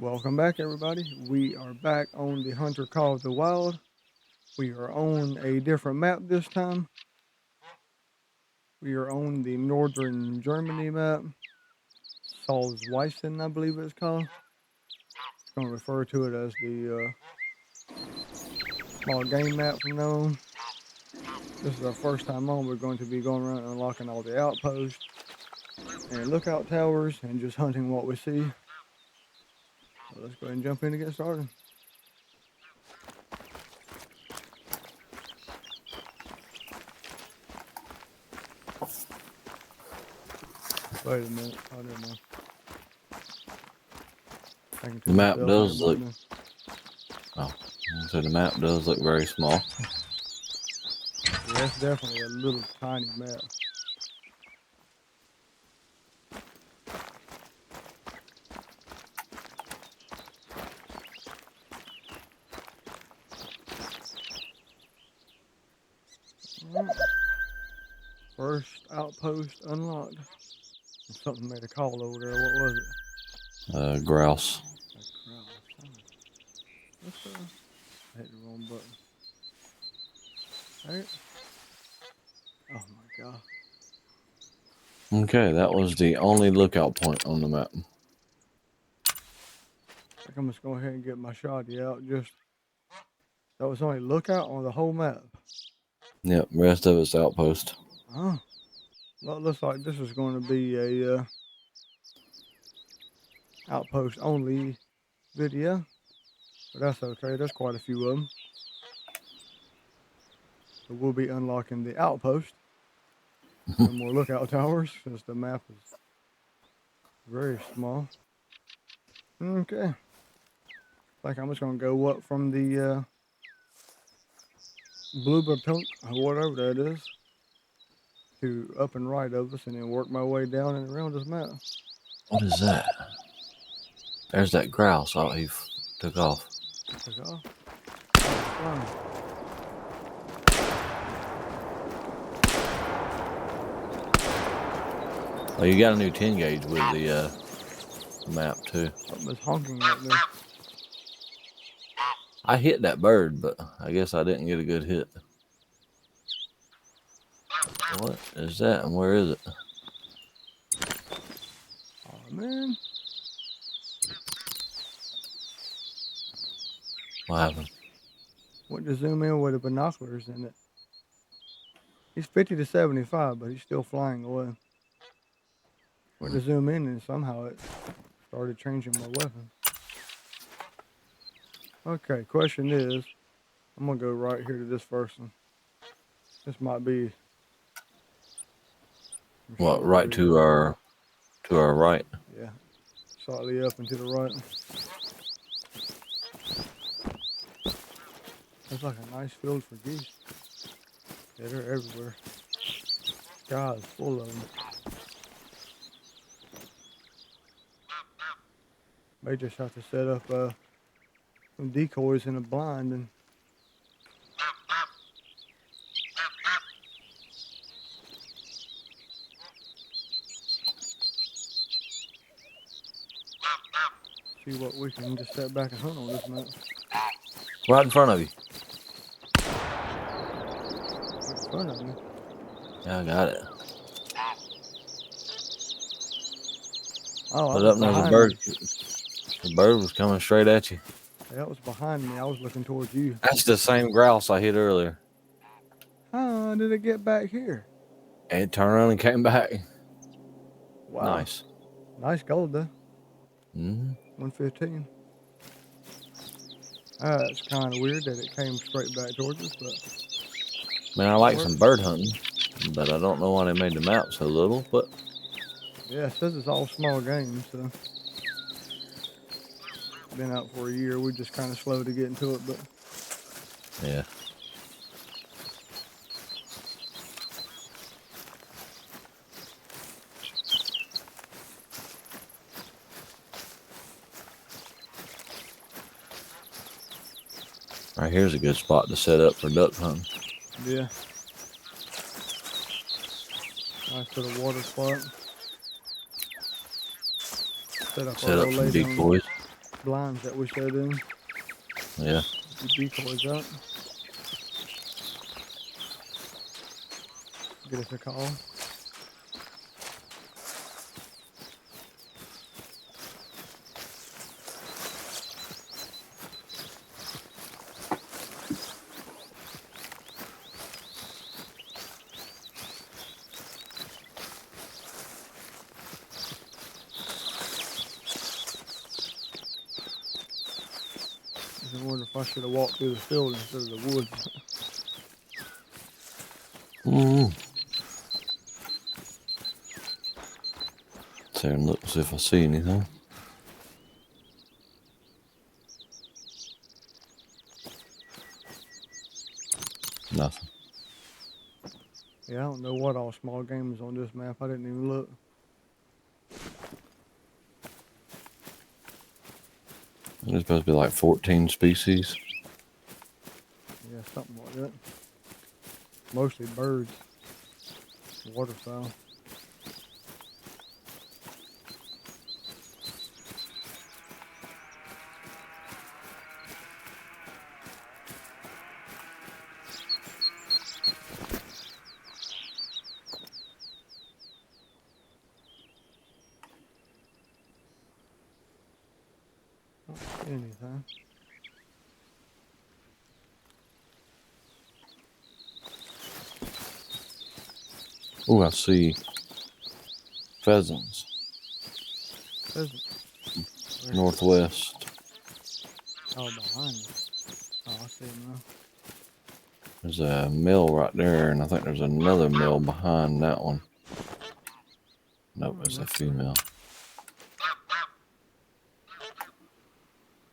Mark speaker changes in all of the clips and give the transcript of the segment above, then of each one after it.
Speaker 1: Welcome back, everybody. We are back on the Hunter Call of the Wild. We are on a different map this time. We are on the northern Germany map. Salzwiesen, I believe it's called. It's going to refer to it as the small game map from now on. This is our first time on. We're going to be going around and unlocking all the outposts and lookout towers and just hunting what we see. So let's go ahead and jump in and get started. Wait a minute. Oh, never mind.
Speaker 2: The map does look. Oh, so the map does look very small.
Speaker 1: Yeah, it's definitely a little tiny map. First outpost unlocked. Something made a call over there. What was it?
Speaker 2: Grouse.
Speaker 1: A grouse. Huh. I hit the wrong button. Right. Oh my god.
Speaker 2: Okay, that was the only lookout point on the map.
Speaker 1: I think I'm just going ahead and get my shotty out. That was only lookout on the whole map.
Speaker 2: Yep, rest of it's outpost.
Speaker 1: Huh. Well, it looks like this is going to be a outpost only video, but that's okay. There's quite a few of them. So we'll be unlocking the outpost. No more lookout towers since the map is very small. Okay. I think I'm just going to go up from the bluebird tunk, or whatever that is, to up and right of us, and then work my way down and around this map.
Speaker 2: What is that? There's that grouse. Oh, he took off.
Speaker 1: Took off?
Speaker 2: Oh, you got a new 10 gauge with the map too.
Speaker 1: Something is honking right there.
Speaker 2: I hit that bird, but I guess I didn't get a good hit. What is that, and where is it?
Speaker 1: Oh man.
Speaker 2: What happened?
Speaker 1: Went to zoom in with the binoculars in it. He's 50 to 75, but he's still flying away. Went to zoom in, and somehow it started changing my weapon. Okay, question is, I'm gonna go right here to this first one. This might be.
Speaker 2: What? Right to our right.
Speaker 1: Yeah, slightly up and to the right. Looks like a nice field for geese. Yeah, they're everywhere. Sky is full of them. May just have to set up some decoys in a blind and see what we can just set back and hunt on this map.
Speaker 2: Right in front of you.
Speaker 1: Right in front of me.
Speaker 2: Yeah, I got it.
Speaker 1: Oh,
Speaker 2: Put up and there's a bird. The bird was coming straight at you.
Speaker 1: Yeah, that was behind me. I was looking towards you.
Speaker 2: That's the same grouse I hit earlier.
Speaker 1: How did it get back here?
Speaker 2: And it turned around and came back.
Speaker 1: Wow.
Speaker 2: Nice.
Speaker 1: Nice gold, though. 115. It's kind of weird that it came straight back towards us, but...
Speaker 2: Man, I like some bird hunting, but I don't know why they made the map so little, but...
Speaker 1: Yeah, it says it's all small games, so... Been out for a year. We're just kind of slow to get into it, but...
Speaker 2: Yeah. Right here's a good spot to set up for duck hunting.
Speaker 1: Yeah. Nice little water spot. Set up
Speaker 2: some decoys.
Speaker 1: blinds that we set in.
Speaker 2: Yeah.
Speaker 1: The decoys out. Get us a call. I wonder if I should have walked through the field instead of the woods.
Speaker 2: Sit here and look, see if I see anything. Nothing.
Speaker 1: Yeah, I don't know what all small game is on this map. I didn't even look.
Speaker 2: There's supposed to be like 14 species.
Speaker 1: Yeah, something like that. Mostly birds. Waterfowl. I don't see anything.
Speaker 2: Oh, I see pheasants.
Speaker 1: Pheasant. Where?
Speaker 2: Northwest.
Speaker 1: Oh, behind me. Oh, I see him now.
Speaker 2: There's a mill right there, and I think there's another mill behind that one. Nope, it's a female.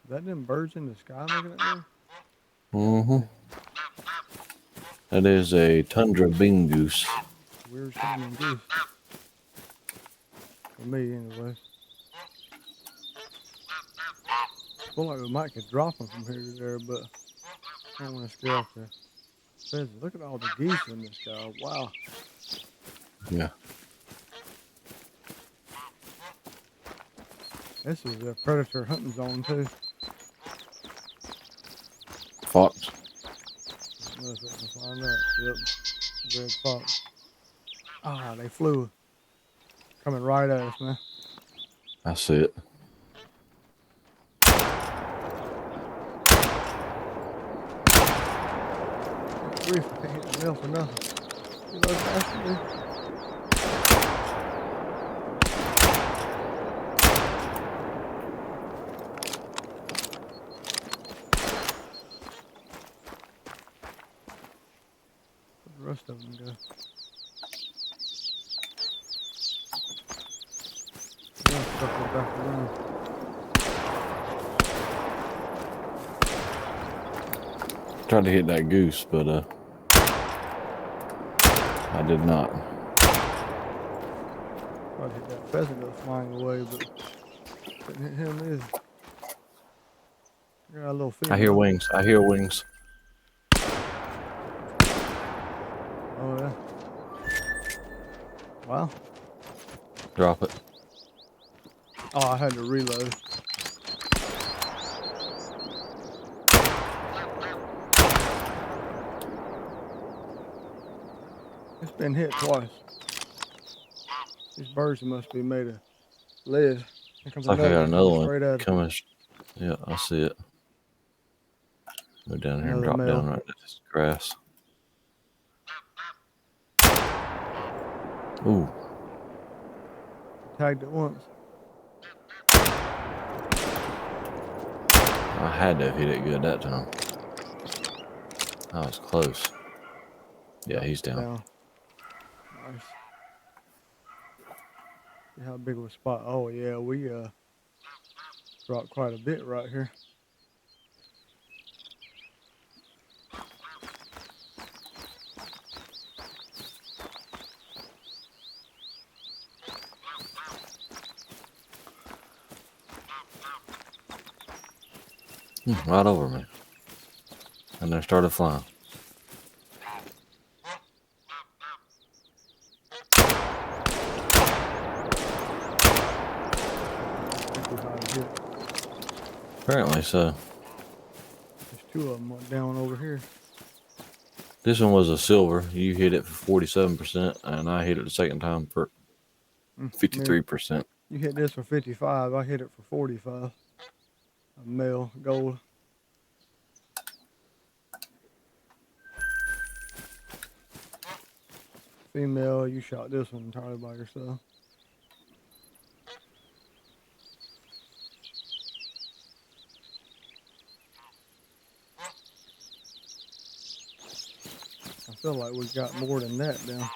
Speaker 1: Is that them birds in the sky looking at me?
Speaker 2: Mm-hmm. That is a tundra bean goose.
Speaker 1: Weird sounding goose. For me, anyway. I feel like we might could drop them from here to there, but I don't want to scare off the pheasants. Look at all the geese in the sky. Wow.
Speaker 2: Yeah.
Speaker 1: This is a predator hunting zone, too.
Speaker 2: Fox.
Speaker 1: I don't know if I can find that. Yep. Red fox. Ah, they flew. Coming right at us, man.
Speaker 2: I see it.
Speaker 1: Grief, I can't hit the mill for nothing. You know fast, dude. Where'd the rest of them go? Yeah, circle back around.
Speaker 2: Tried to hit that goose, but I did not.
Speaker 1: Tried to hit that pheasant that was flying away, but couldn't hit him either. Got a little female.
Speaker 2: I hear wings. I hear wings.
Speaker 1: Oh, yeah. Wow.
Speaker 2: Drop it.
Speaker 1: Oh, I had to reload. It's been hit twice. These birds must be made of lead. Here comes
Speaker 2: Looks like I got another one
Speaker 1: straight at it.
Speaker 2: coming. Yeah, I see it. Go down here and
Speaker 1: Another
Speaker 2: drop
Speaker 1: male.
Speaker 2: down right at this grass. Ooh.
Speaker 1: Tagged it once.
Speaker 2: I had to have hit it good that time. That was close. Yeah, he's down.
Speaker 1: Nice. See how big of a spot. Oh yeah, we dropped quite a bit right here.
Speaker 2: Right over me. And they started flying.
Speaker 1: I think we hired it.
Speaker 2: Apparently so.
Speaker 1: There's two of them down over here.
Speaker 2: This one was a silver. You hit it for 47%, and I hit it the second time for 53%.
Speaker 1: You hit this for 55. I hit it for 45. A male gold. Female, you shot this one entirely by yourself. I feel like we got more than that down.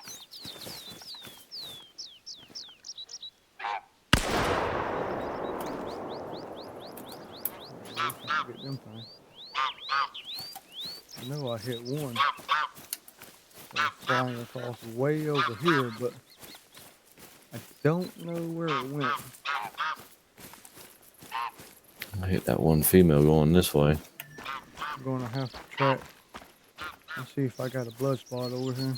Speaker 1: Get them things. I know I hit one. Flying across way over here, but I don't know where it went.
Speaker 2: I hit that one female going this way.
Speaker 1: I'm gonna have to track and see if I got a blood spot over here.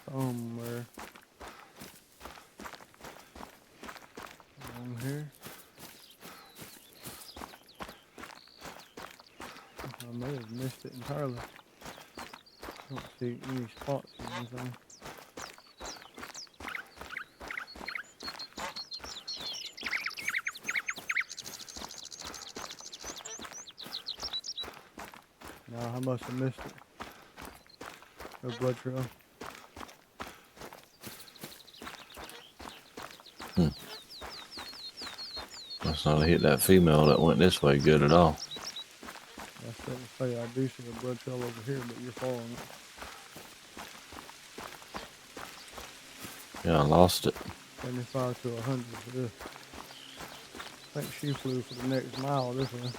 Speaker 1: Somewhere along here. I may have missed it entirely. Don't see any spots or anything. No, I must have missed it. No blood trail.
Speaker 2: Must not have hit that female that went this way good at all.
Speaker 1: That's what to say. I do see a blood trail over here, but you're following it.
Speaker 2: Yeah, I lost it.
Speaker 1: 75 to 100 for this. I think she flew for the next mile this way.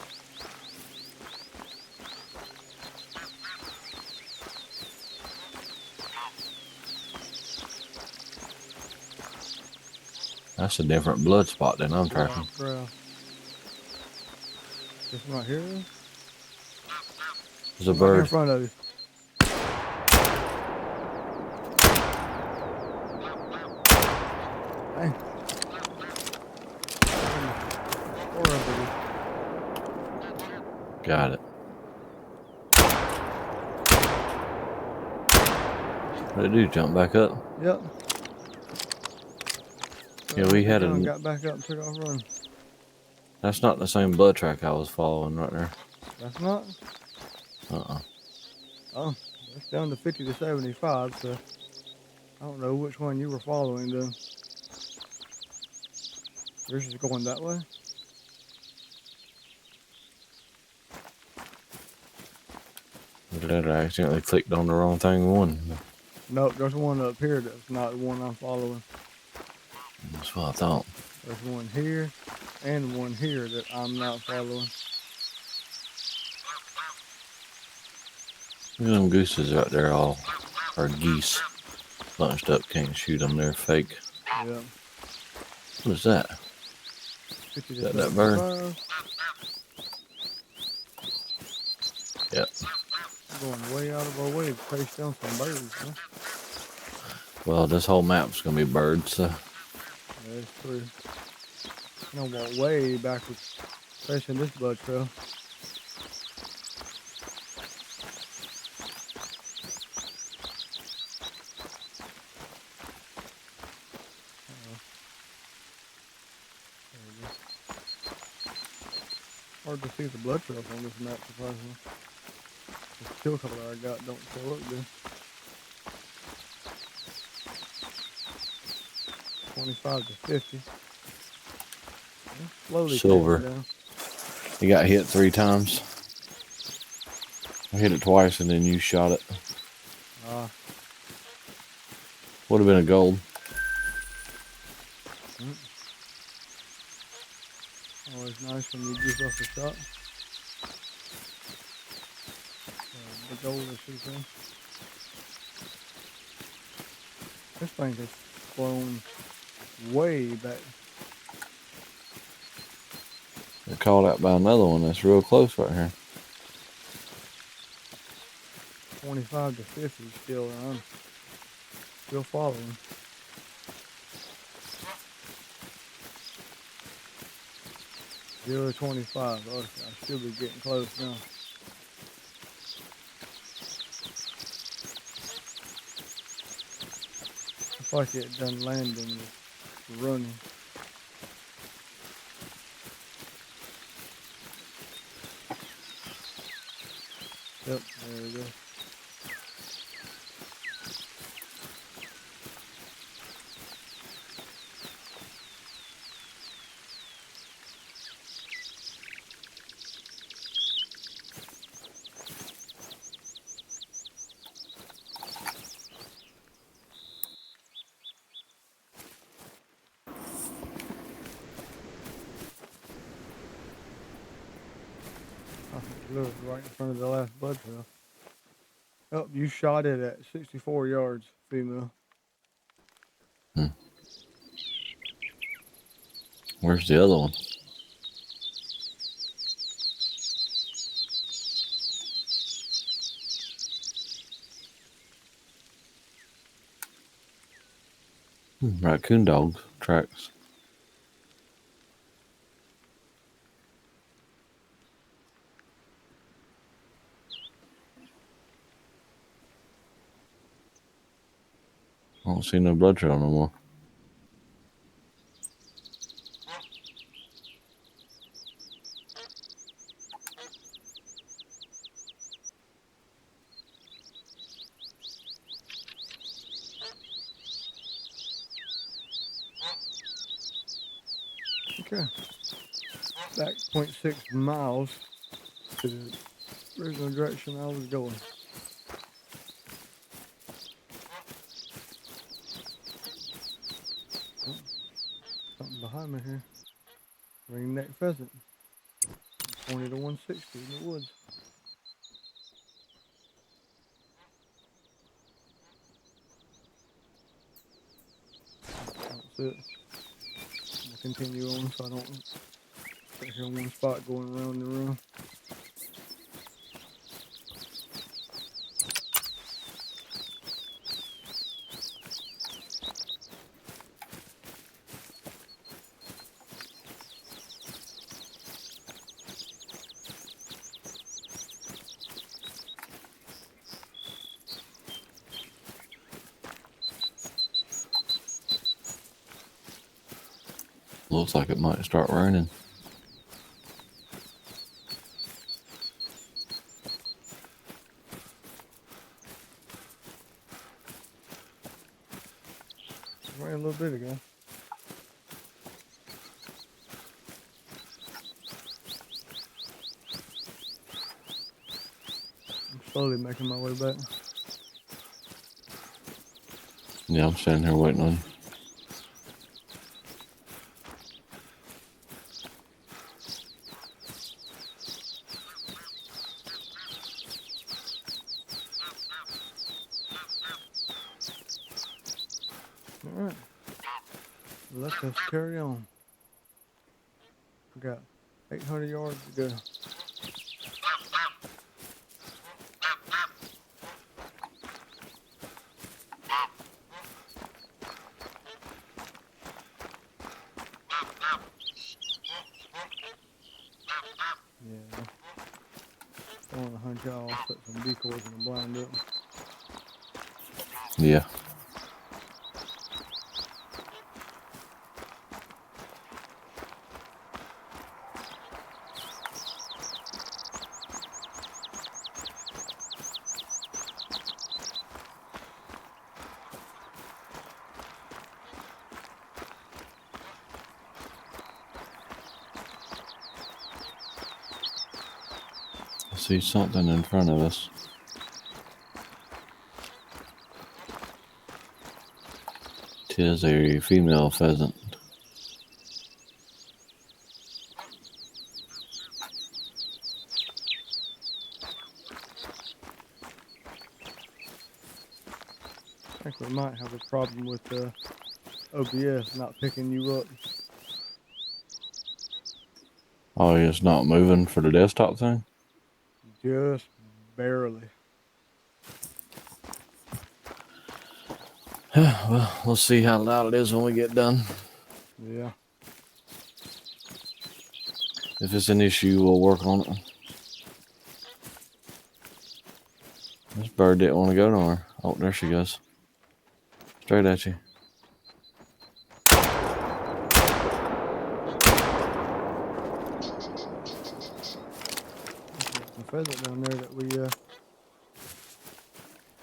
Speaker 2: That's a different blood spot than I'm tracking.
Speaker 1: This one right here?
Speaker 2: There's a bird.
Speaker 1: Right in front of you. Dang.
Speaker 2: Got it. What did it do? Jump back up?
Speaker 1: Yep.
Speaker 2: Yeah, we had a.
Speaker 1: Got back up and took off running.
Speaker 2: That's not the same blood track I was following right there.
Speaker 1: That's not? Oh, it's down to 50 to 75, so I don't know which one you were following though. Yours is going that way?
Speaker 2: I accidentally clicked on the wrong thing one.
Speaker 1: Nope, there's one up here that's not the one I'm following.
Speaker 2: That's what I thought.
Speaker 1: There's one here and one here that I'm not following.
Speaker 2: Look at them gooses right there, all or geese bunched up. Can't shoot them; they're fake.
Speaker 1: Yeah.
Speaker 2: What is that? Is that bird? Yep.
Speaker 1: We're going way out of our way to chase down some birds, huh?
Speaker 2: Well, this whole map's gonna be birds, so.
Speaker 1: Yeah, it's true. You know, walk way backwards, especially in this blood trail. Hard to see the blood trails on this map, surprisingly. The kill color I got don't show up good. 25 to 50. Slowly
Speaker 2: Silver.
Speaker 1: down.
Speaker 2: He got hit 3 times. I hit it twice and then you shot it. Would have been a gold.
Speaker 1: Always nice when you give us a shot. The gold is too. This thing has flown way back.
Speaker 2: Got caught out by another one that's real close right here.
Speaker 1: 25 to 50 still, and I'm still following. 0 to 25. Okay, I should be getting close now. Looks like it done landed and was running. Yep, there we go. I think it was right in front of the last blood trail. Oh, you shot it at 64 yards, female.
Speaker 2: Where's the other one? Raccoon dog tracks. I don't see no blood trail no more.
Speaker 1: Okay. Back 0.6 miles to the original direction I was going. Oh, something behind me here. Ringneck pheasant. 20 to 160 in the woods. That's it. I'm gonna continue on so I don't sit here in one spot going around the room.
Speaker 2: Looks like it might start raining.
Speaker 1: Rained a little bit ago. I'm slowly making my way back.
Speaker 2: Yeah, I'm standing here waiting on you.
Speaker 1: Alright. Let us carry on. We got 800 yards to go. Yeah. I want to hunt y'all, put some decoys in the blind up.
Speaker 2: Yeah. I see something in front of us. Tis a female pheasant.
Speaker 1: I think we might have a problem with the OBS not picking you up.
Speaker 2: Oh, it's not moving for the desktop thing?
Speaker 1: Just barely.
Speaker 2: Well, we'll see how loud it is when we get done.
Speaker 1: Yeah.
Speaker 2: If it's an issue, we'll work on it. This bird didn't want to go nowhere. Oh, there she goes. Straight at you.
Speaker 1: Some pheasant down there that we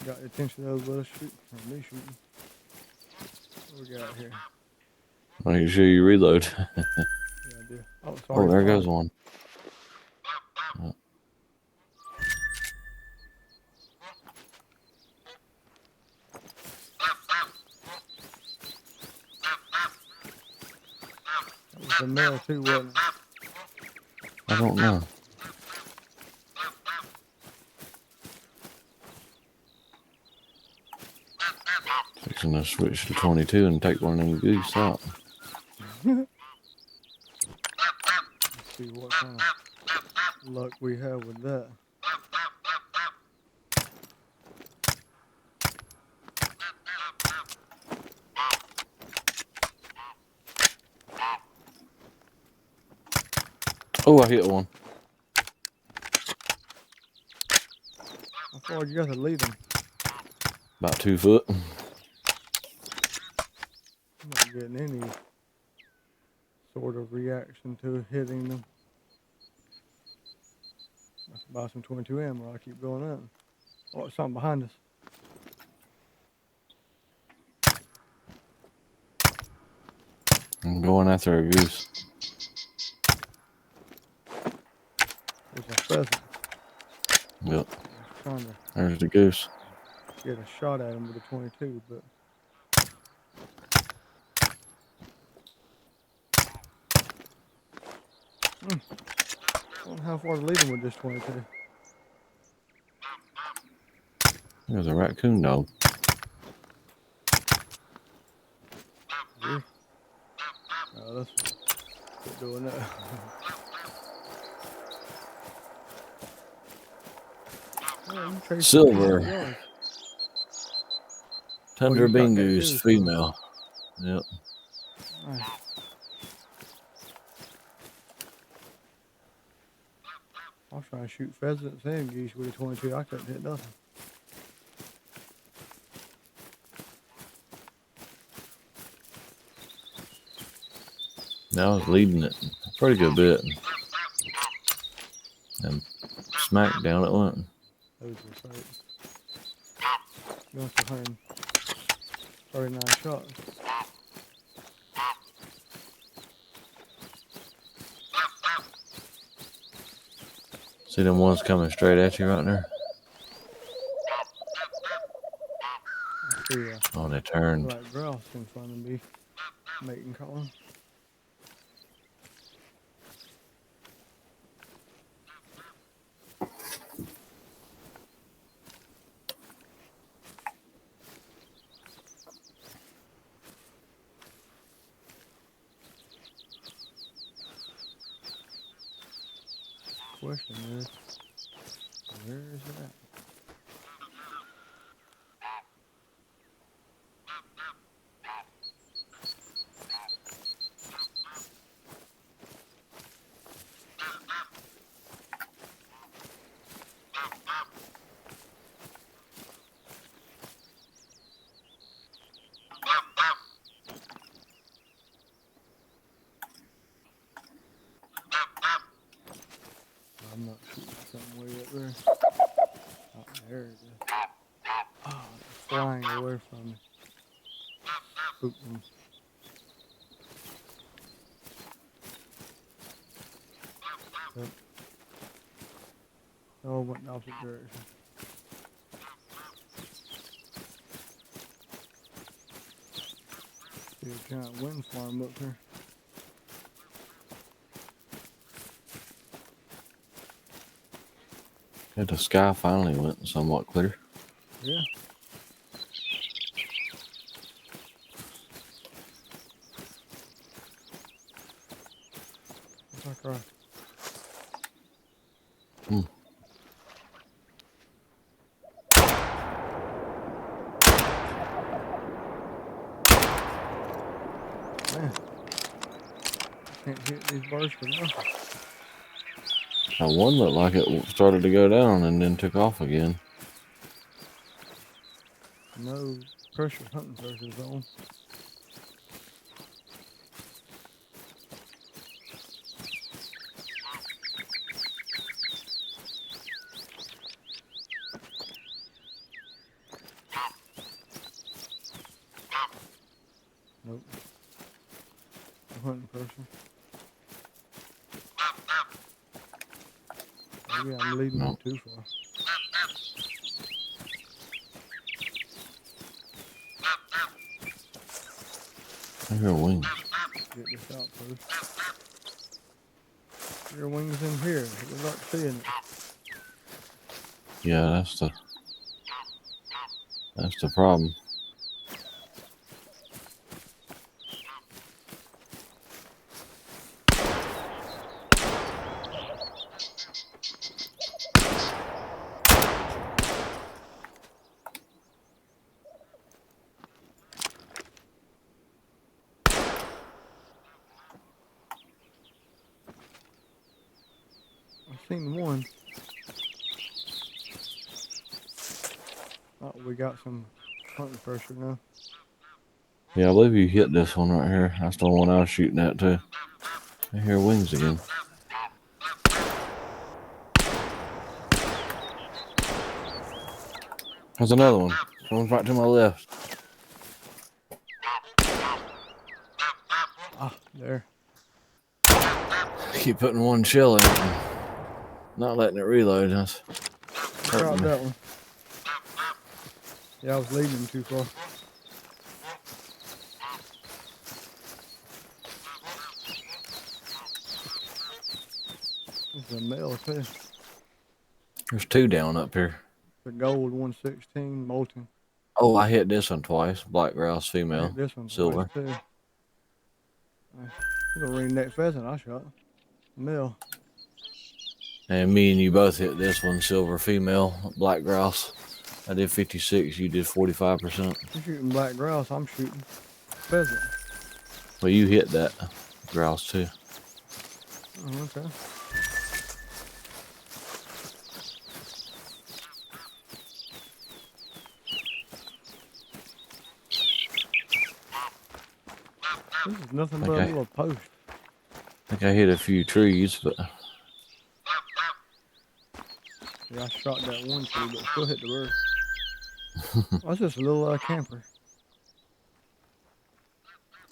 Speaker 1: got the attention of us shooting, or me shooting. What we got here?
Speaker 2: Make sure you reload.
Speaker 1: Yeah, I do. Oh,
Speaker 2: Oh,
Speaker 1: sorry.
Speaker 2: there goes one. Oh.
Speaker 1: That was a male too, wasn't it?
Speaker 2: I don't know. Fixing to switch to 22 and take one of them goose out.
Speaker 1: Let's see what kind of luck we have with that.
Speaker 2: Oh, I hit one.
Speaker 1: How far you got to lead them?
Speaker 2: About 2 foot.
Speaker 1: I'm not getting any sort of reaction to hitting them. I have to buy some 22 ammo. I keep going up. Oh, it's something behind us.
Speaker 2: I'm going after a goose.
Speaker 1: There's a pheasant.
Speaker 2: Yep.
Speaker 1: I was trying to
Speaker 2: There's the goose.
Speaker 1: get a shot at him with a 22, but I don't know how far to lead him with this 22.
Speaker 2: There's a raccoon dog.
Speaker 1: Yeah. Oh, let's quit doing that. Yeah, you chased
Speaker 2: Silver.
Speaker 1: 200 yards.
Speaker 2: Tundra
Speaker 1: you shot
Speaker 2: bean
Speaker 1: that
Speaker 2: goose,
Speaker 1: goose,
Speaker 2: female. Yep.
Speaker 1: Nice. I was trying to shoot pheasants and geese with a 22. I couldn't hit nothing.
Speaker 2: Now I was leading it a pretty good bit. And smack down it went.
Speaker 1: That was just right. You must have 139 shots.
Speaker 2: See them ones coming straight at you right there?
Speaker 1: I see
Speaker 2: Oh, they turned.
Speaker 1: black grouse in front of me, mating calling. Question is, where is it at? I'm not shooting something way up there. Oh, there it is. Oh, it's flying away from me. Spooked them. Yep. Oh, went in the opposite direction. See a giant wind farm up here.
Speaker 2: Yeah, the sky finally went somewhat clear.
Speaker 1: Yeah. What's that cry? Can't hit these birds for nothing.
Speaker 2: One looked like it started to go down and then took off again.
Speaker 1: No pressure, hunting pressure's on. Nope. No hunting pressure. Maybe I'm leading them too far.
Speaker 2: I hear wings.
Speaker 1: Get this outpost. Your wings in here. Good luck seeing it.
Speaker 2: Yeah, that's the problem.
Speaker 1: I've seen one. Oh, we got some hunting pressure now.
Speaker 2: Yeah, I believe you hit this one right here. That's the one I was shooting at too. I hear wings again. There's another one. One's right to my left.
Speaker 1: Ah, there.
Speaker 2: Keep putting one shell in it and not letting it reload. That's
Speaker 1: Drop that one. Yeah, I was leading him too far. This is a male too.
Speaker 2: There's two down up here.
Speaker 1: The gold 116 molting.
Speaker 2: Oh, I hit this one twice. Black grouse
Speaker 1: I
Speaker 2: female.
Speaker 1: hit this one
Speaker 2: Silver.
Speaker 1: twice too. It's a ringneck pheasant I shot. Male.
Speaker 2: And me and you both hit this one. Silver female. Black grouse. I did 56. You did 45%.
Speaker 1: You're shooting black grouse. I'm shooting pheasant.
Speaker 2: Well, you hit that grouse too.
Speaker 1: Oh, okay. This is nothing but a little post.
Speaker 2: I think I hit a few trees, but
Speaker 1: Yeah, I shot that one tree, but still hit the bird. That's just a little camper.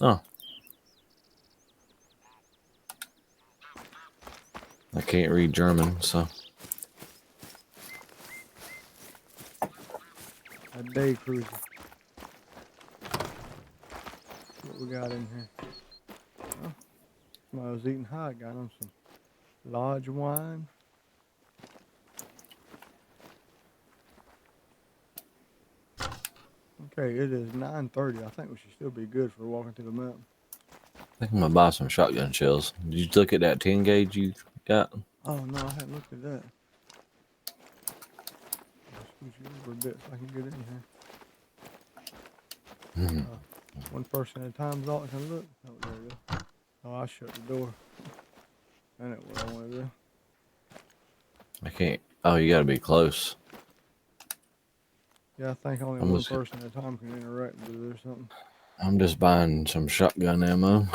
Speaker 2: oh, I can't read German, so
Speaker 1: A day cruiser. What we got in here? Oh, somebody was eating hot. Got him some lodge wine. Okay, it is 9:30. I think we should still be good for walking through the mountain.
Speaker 2: I think I'm gonna buy some shotgun shells. Did you look at that 10 gauge you got?
Speaker 1: Oh no, I hadn't looked at that. I'll scoot you over a bit so I can get in here. One person at a time is all I can look. Oh, there we go. Oh, I shut the door. That ain't what I want to do.
Speaker 2: I can't. Oh, you gotta be close.
Speaker 1: Yeah, I think only one person at a time can interact with it or something.
Speaker 2: I'm just buying some shotgun ammo.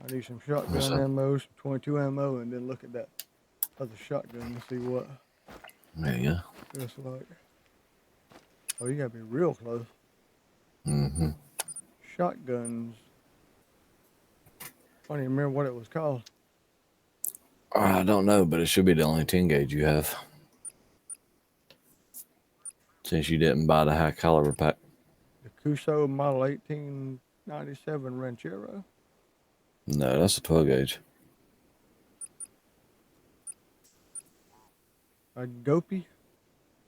Speaker 1: I need some shotgun ammo, some 22 ammo, and then look at that other shotgun and see what
Speaker 2: There you go.
Speaker 1: it's like. Oh, you gotta be real close.
Speaker 2: Mm-hmm.
Speaker 1: Shotguns. I don't even remember what it was called.
Speaker 2: I don't know, but it should be the only 10 gauge you have. Since you didn't buy the high caliber pack.
Speaker 1: The Cuso Model 1897 Ranchero.
Speaker 2: No, that's a 12 gauge.
Speaker 1: A Gopi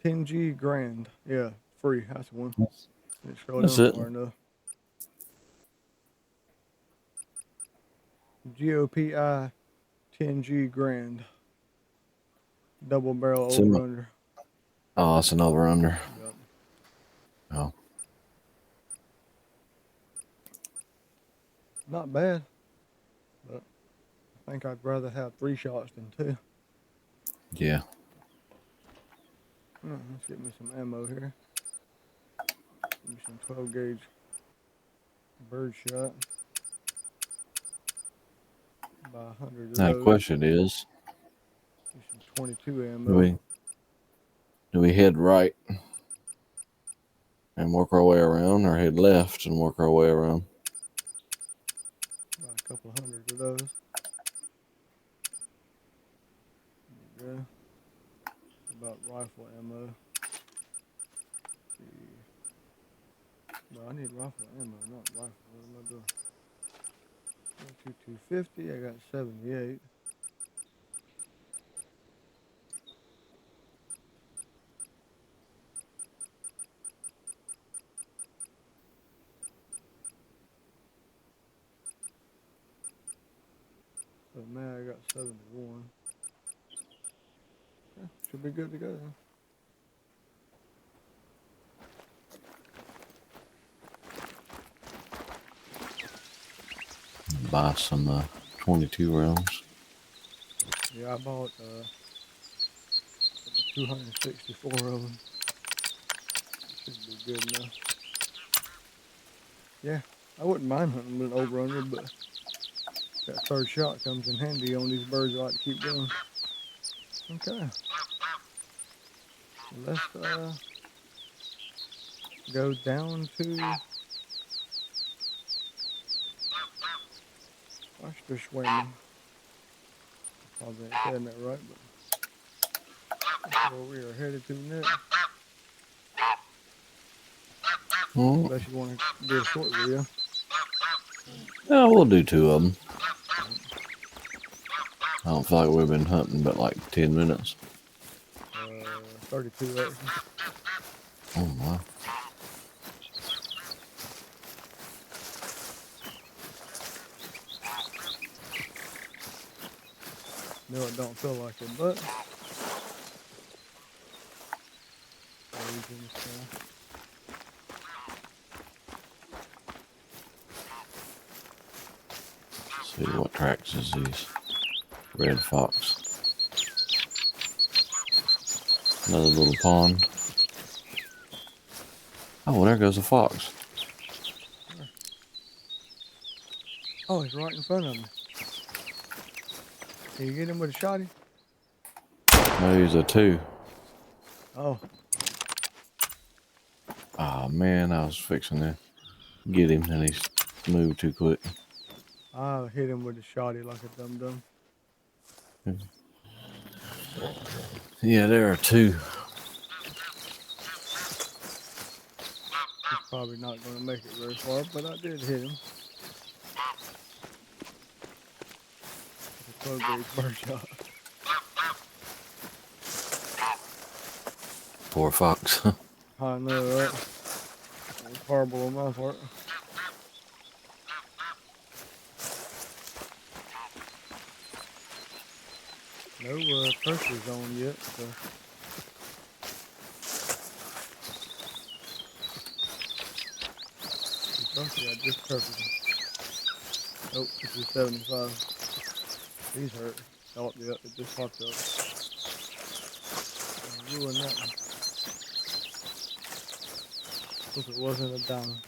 Speaker 1: 10G Grand. Yeah, free. That's the one.
Speaker 2: That's it.
Speaker 1: Far enough. GOPI 10G Grand. Double barrel over under.
Speaker 2: Oh, that's an over under.
Speaker 1: Yep.
Speaker 2: Oh.
Speaker 1: Not bad, but I think I'd rather have 3 shots than 2.
Speaker 2: Yeah.
Speaker 1: Let's get me some ammo here. Give me some 12 gauge bird shot. Buy 100 of
Speaker 2: Now the
Speaker 1: those.
Speaker 2: question is,
Speaker 1: Get some 22
Speaker 2: do
Speaker 1: ammo.
Speaker 2: we head right and work our way around, or head left and work our way around?
Speaker 1: Buy a couple 100 of those. There you go. About rifle ammo. See. Well, I need rifle ammo, not rifle. What am I doing? 250. I got 78. So now I got 71. Yeah, should be good to go then.
Speaker 2: Buy some 22 rounds.
Speaker 1: Yeah, I bought 264 of them. Should be good enough. Yeah, I wouldn't mind hunting with an over-under, but that third shot comes in handy on these birds I like to keep going. Okay. Let's go down to Osterschwemmen. Probably ain't saying that right, but that's where we are headed to next. Unless you want to do a short video.
Speaker 2: Yeah, we'll do 2 of them. I don't feel like we've been hunting but like 10 minutes.
Speaker 1: 32 actually.
Speaker 2: Oh my.
Speaker 1: No, it don't feel like it, but
Speaker 2: See what tracks is these. Red fox. Another little pond. Oh, well, there goes a fox.
Speaker 1: oh, he's right in front of me. Can you get him with a shotty?
Speaker 2: No, he's a 2.
Speaker 1: Oh.
Speaker 2: Oh man, I was fixing to get him and he's moved too quick.
Speaker 1: I hit him with a shotty like a dum-dum.
Speaker 2: Yeah, there are 2.
Speaker 1: He's probably not going to make it very far, but I did hit him. With a 12 gauge bird shot.
Speaker 2: Poor fox.
Speaker 1: I know, right? It was horrible on my part. No pressures on yet, so. Lucky I just purpled him. Nope, this is 75. He's hurt. Oh, yeah, it just popped up. I ruined that one. Hope it wasn't a diamond.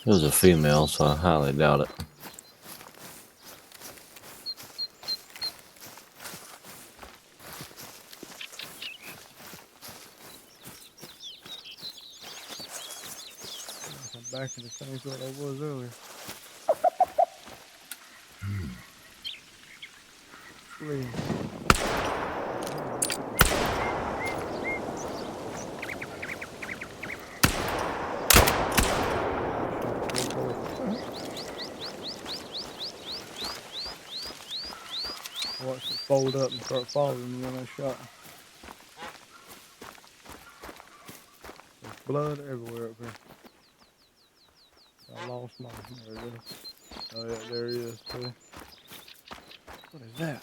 Speaker 2: It was a female, so I highly doubt it.
Speaker 1: I'm back in the same spot I was earlier. Flee. I watched it fold up and start falling when I shot. There's blood everywhere up here. I lost mine. There it is. Oh yeah, there he is too. What is that?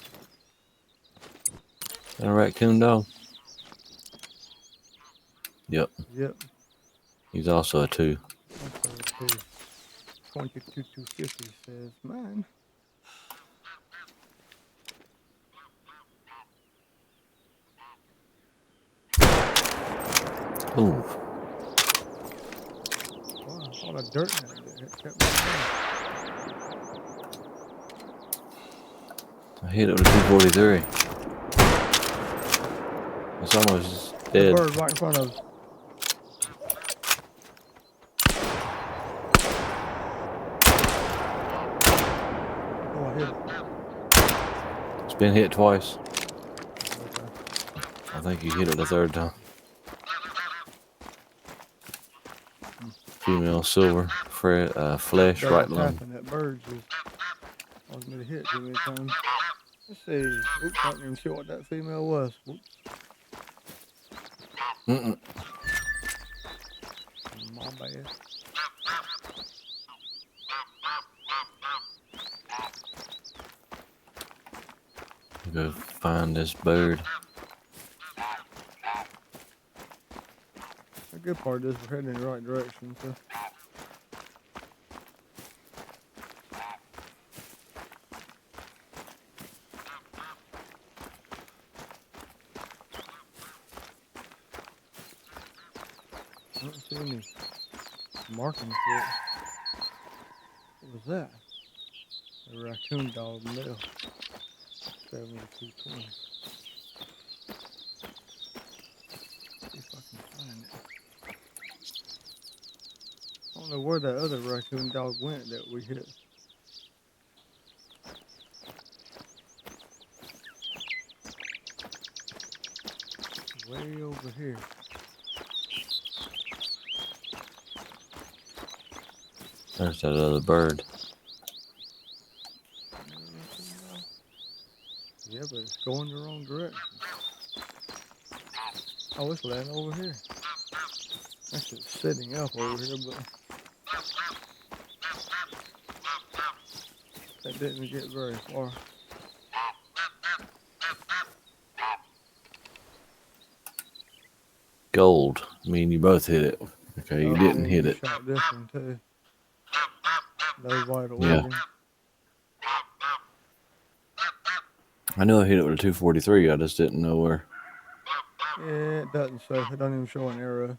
Speaker 2: That a raccoon dog? Yep.
Speaker 1: Yep.
Speaker 2: He's also a 2.
Speaker 1: Also a 2. 22,250 says mine.
Speaker 2: Ooh.
Speaker 1: Wow, all the dirt in it kept me down.
Speaker 2: I hit it with a 243. It's almost dead.
Speaker 1: The bird right in front of us. Oh, I hit it.
Speaker 2: It's been hit twice.
Speaker 1: Okay.
Speaker 2: I think you hit it the third time. Female silver, flesh,
Speaker 1: Double
Speaker 2: right lung.
Speaker 1: tapping that bird just caused me to hit too many times. Let's see. Oops, I didn't even see what that female was. Whoops. My bad.
Speaker 2: Go find this bird.
Speaker 1: The good part is we're heading in the right direction, so. I don't see any markings for it. What was that? A raccoon dog male. 7220. See if I can find it. I don't know where that other raccoon dog went that we hit. Way over here.
Speaker 2: There's that other bird.
Speaker 1: Yeah, but it's going the wrong direction. Oh, it's landing over here. Actually, it's sitting up over here, but that didn't get very far.
Speaker 2: Gold. I mean, you both hit it. Okay, you didn't hit it.
Speaker 1: Shot this one too. No vital
Speaker 2: Yeah.
Speaker 1: organ.
Speaker 2: I knew I hit it with a 243. I just didn't know where.
Speaker 1: Yeah, it doesn't show. It doesn't even show an arrow.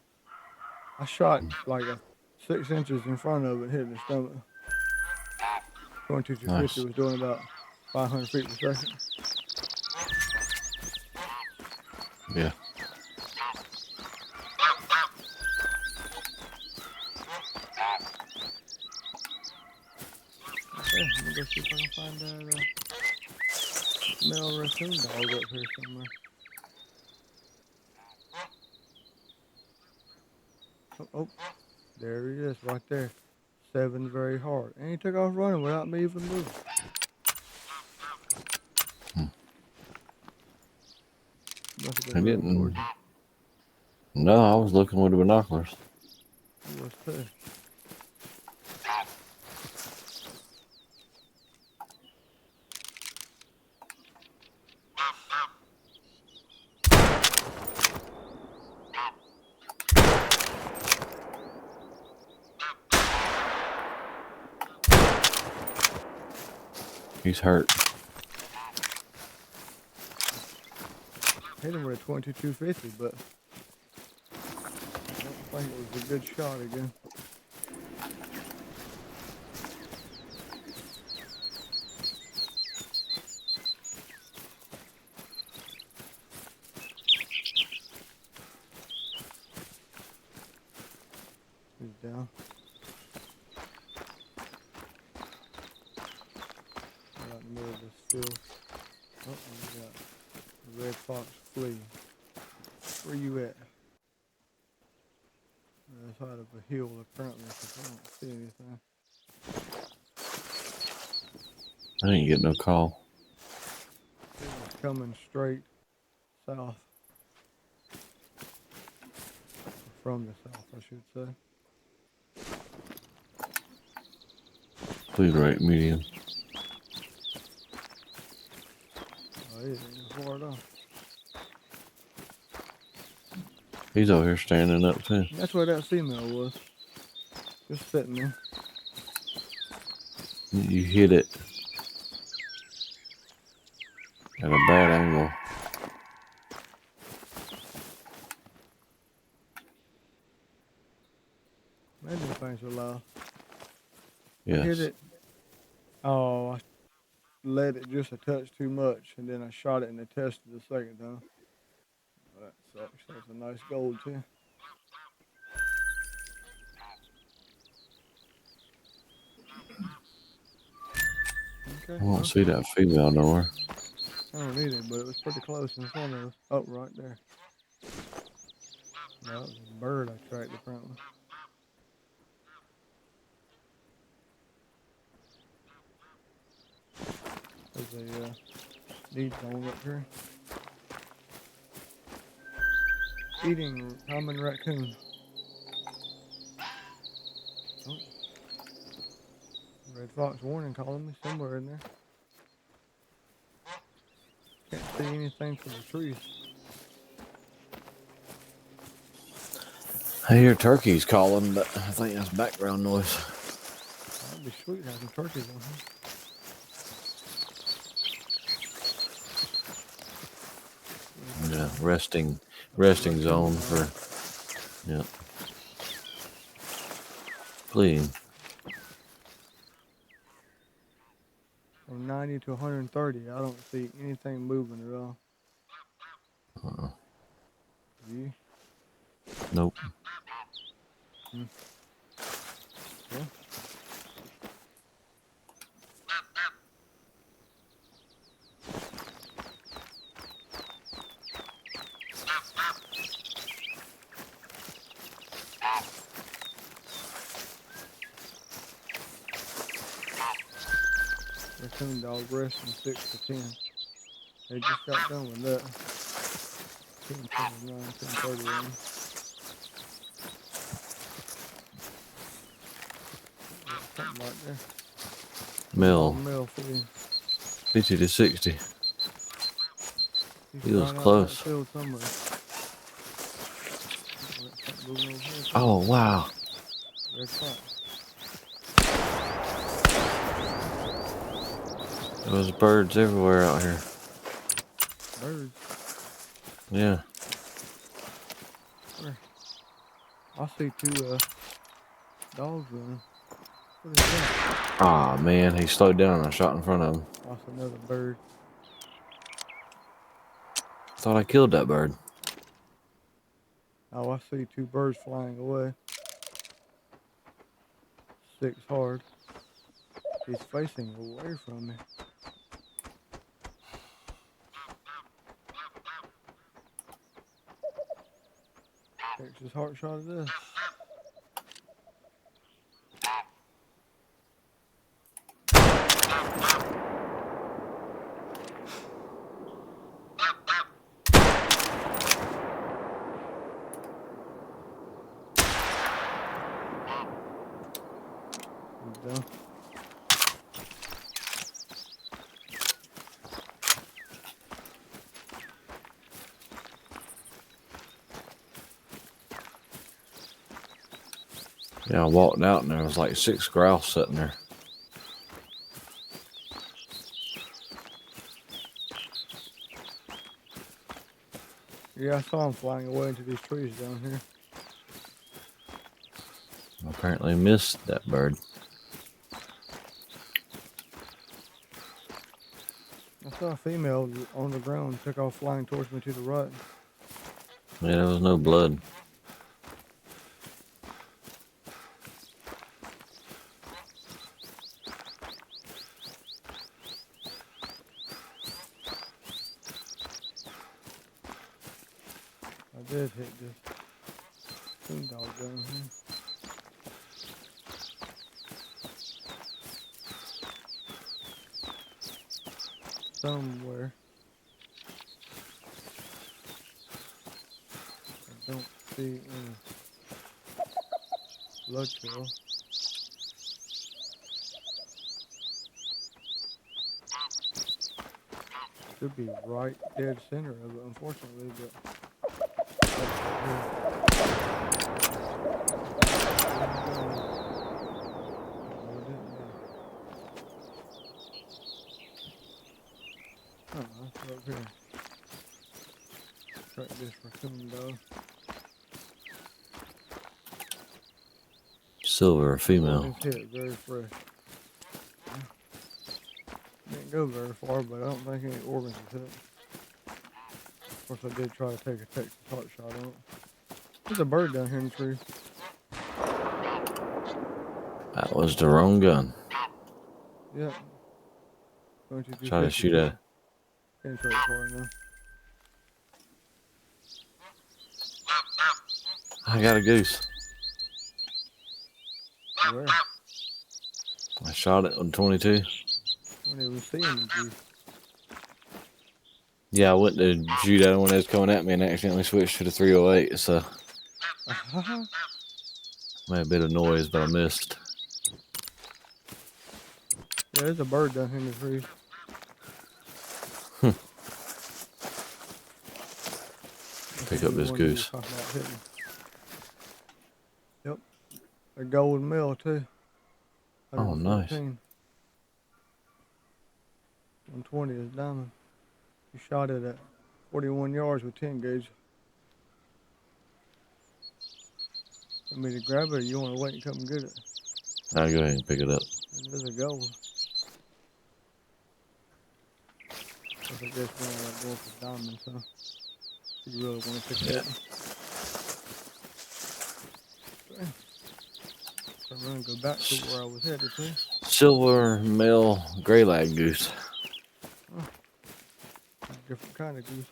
Speaker 1: I shot like 6 inches in front of it, hit the stomach. 22,250 was doing about 500 feet per second.
Speaker 2: Yeah.
Speaker 1: Okay, let me go see if I can find that male raccoon dog up here somewhere. Oh, there he is, right there. 7 very hard. And he took off running without me even moving. Must have
Speaker 2: I
Speaker 1: been running
Speaker 2: didn't.
Speaker 1: towards you.
Speaker 2: No, I was looking with the binoculars.
Speaker 1: He was too.
Speaker 2: He's hurt.
Speaker 1: Hit him with a 22,250, but I don't think it was a good shot again. He's down. Right in the middle of this field. Oh, we got a red fox flea. Where you at? That's out of a hill apparently, because I don't see anything.
Speaker 2: I didn't get no call.
Speaker 1: It's coming straight south. From the south, I should say.
Speaker 2: Food rate medium.
Speaker 1: Oh, he ain't far at all.
Speaker 2: He's over here standing up too.
Speaker 1: That's where that female was. Just sitting there.
Speaker 2: You hit it at a bad angle.
Speaker 1: Maybe the things are loud.
Speaker 2: Yes.
Speaker 1: I hit it. Oh, I let it just a touch too much, and then I shot it in the test the second time. Well, that sucks. That's a nice gold too. Okay.
Speaker 2: I don't
Speaker 1: Well,
Speaker 2: see that female nowhere.
Speaker 1: I don't need it, but it was pretty close in front of us. Oh, right there. That was a bird I tracked apparently. There's a need zone up here. Eating common raccoon. Oh. Red fox warning calling me somewhere in there. Can't see anything from the trees.
Speaker 2: I hear turkeys calling, but I think that's background noise.
Speaker 1: That'd be sweet to have some turkeys on here.
Speaker 2: Yeah, resting zone for, yeah. Please.
Speaker 1: From 90 to 130, I don't see anything moving at all. You?
Speaker 2: Nope.
Speaker 1: Yeah. Raccoon dog resting 6 to 10. They just got done with that. 10:29, 10:31. Something like that.
Speaker 2: Mill.
Speaker 1: Mill for you.
Speaker 2: 50 to 60. He was close.
Speaker 1: Field somewhere.
Speaker 2: Oh, wow.
Speaker 1: Red fox.
Speaker 2: There's birds everywhere out here.
Speaker 1: Birds?
Speaker 2: Yeah.
Speaker 1: Where? I see two dogs running. What is that?
Speaker 2: Ah, man, he slowed down and I shot in front of him.
Speaker 1: That's another bird.
Speaker 2: Thought I killed that bird.
Speaker 1: Oh, I see two birds flying away. 6 hard. He's facing away from me. Texas heart shot at this. He's done.
Speaker 2: Yeah, I walked out and there was like 6 grouse sitting there.
Speaker 1: Yeah, I saw him flying away into these trees down here.
Speaker 2: I apparently missed that bird.
Speaker 1: I saw a female on the ground, took off flying towards me to the right.
Speaker 2: Yeah, there was no blood.
Speaker 1: I did hit this coon dog down here. Somewhere. I don't see any blood trail. Should be right dead center of it, unfortunately, but that's right here. Oh, it didn't Oh, that's up here. Track this raccoon dog.
Speaker 2: Silver or
Speaker 1: Oh,
Speaker 2: female?
Speaker 1: his hit very fresh. Didn't go very far, but I don't think any organs was hit. Of course, I did try to take a Texas hot shot on it. There's a bird down here in the tree.
Speaker 2: That was the wrong gun.
Speaker 1: Yeah. Going to
Speaker 2: Try to
Speaker 1: 250
Speaker 2: shoot
Speaker 1: too.
Speaker 2: at.
Speaker 1: Can't try it far enough.
Speaker 2: I got a goose.
Speaker 1: Where?
Speaker 2: I shot it on 22.
Speaker 1: When it was seeing the goose.
Speaker 2: Yeah, I went to shoot at it when it was coming at me and accidentally switched to the 308. So made a bit of noise, but I missed.
Speaker 1: Yeah, there's a bird down here in the trees.
Speaker 2: Pick up this goose.
Speaker 1: Yep. A golden male too.
Speaker 2: Oh, nice.
Speaker 1: 120 is diamond. You shot it at 41 yards with 10 gauge. Want me to grab it or you want to wait and come and get it?
Speaker 2: I'll go ahead and pick it up.
Speaker 1: There's a gold. I think that's one of going for diamonds, huh? You really want to pick that one? Okay. So I'm going to go back to where I was headed to.
Speaker 2: Silver male gray lag goose.
Speaker 1: Oh, different kind of goose.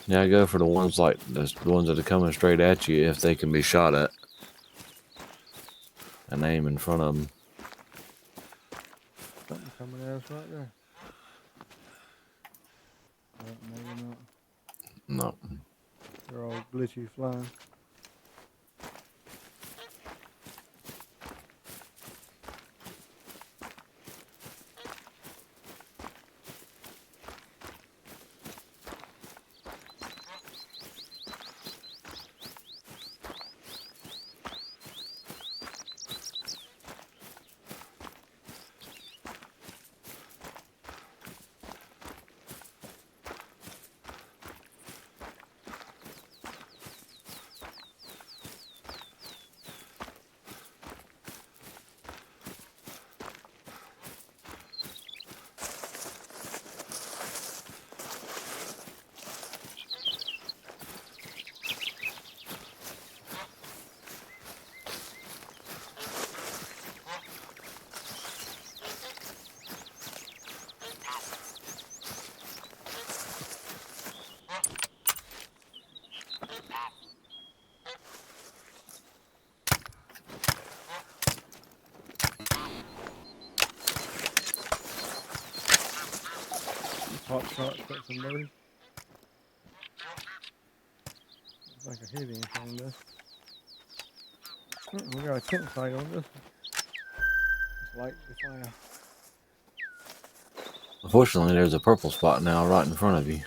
Speaker 2: Yeah, I go for the ones like the ones that are coming straight at you if they can be shot at. And aim in front of them.
Speaker 1: Something coming at us right there. Maybe not.
Speaker 2: No.
Speaker 1: They're all glitchy flying. Hot shot, got some birds. Looks like I hit anything this. We got a tent site on this one. It's like the fire.
Speaker 2: Unfortunately, there's a purple spot now right in front of you.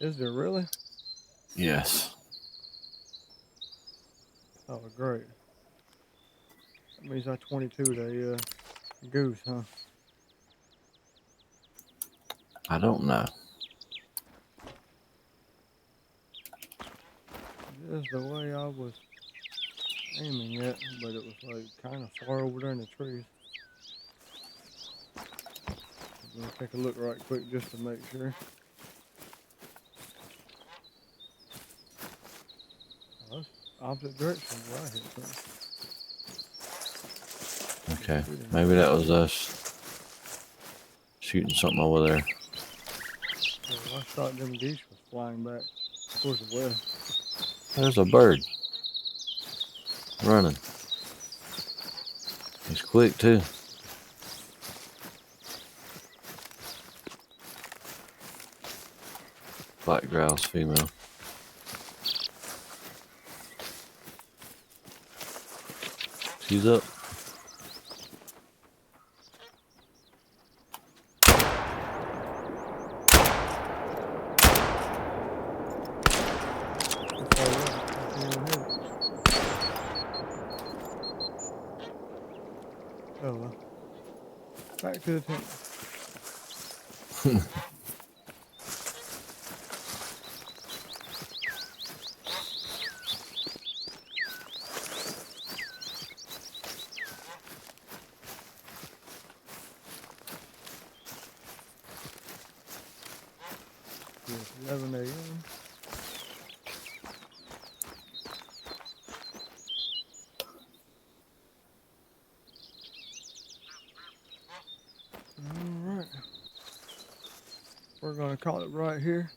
Speaker 1: Is there really?
Speaker 2: Yes.
Speaker 1: Oh, great. That means I 22 the goose, huh?
Speaker 2: I don't know.
Speaker 1: This is the way I was aiming at, but it was like kind of far over there in the trees. I'm gonna take a look right quick just to make sure. Oh, that's opposite direction where I hit something.
Speaker 2: Okay. Maybe that was us shooting something over there.
Speaker 1: So I thought them geese was flying back towards the west.
Speaker 2: There's a bird running. He's quick too. Black grouse female. She's up.
Speaker 1: Back to the tent. It's 11 a.m. Alright. We're going to call it right here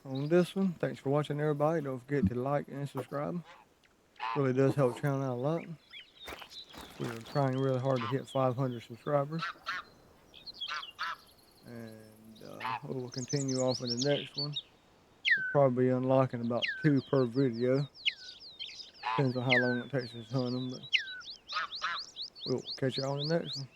Speaker 1: on this one. Thanks for watching, everybody. Don't forget to like and subscribe. Really does help the channel out a lot. We're trying really hard to hit 500 subscribers. And we will continue off in the next one. We'll probably be unlocking about 2 per video. Depends on how long it takes us to hunt them, but we'll catch you on the next one.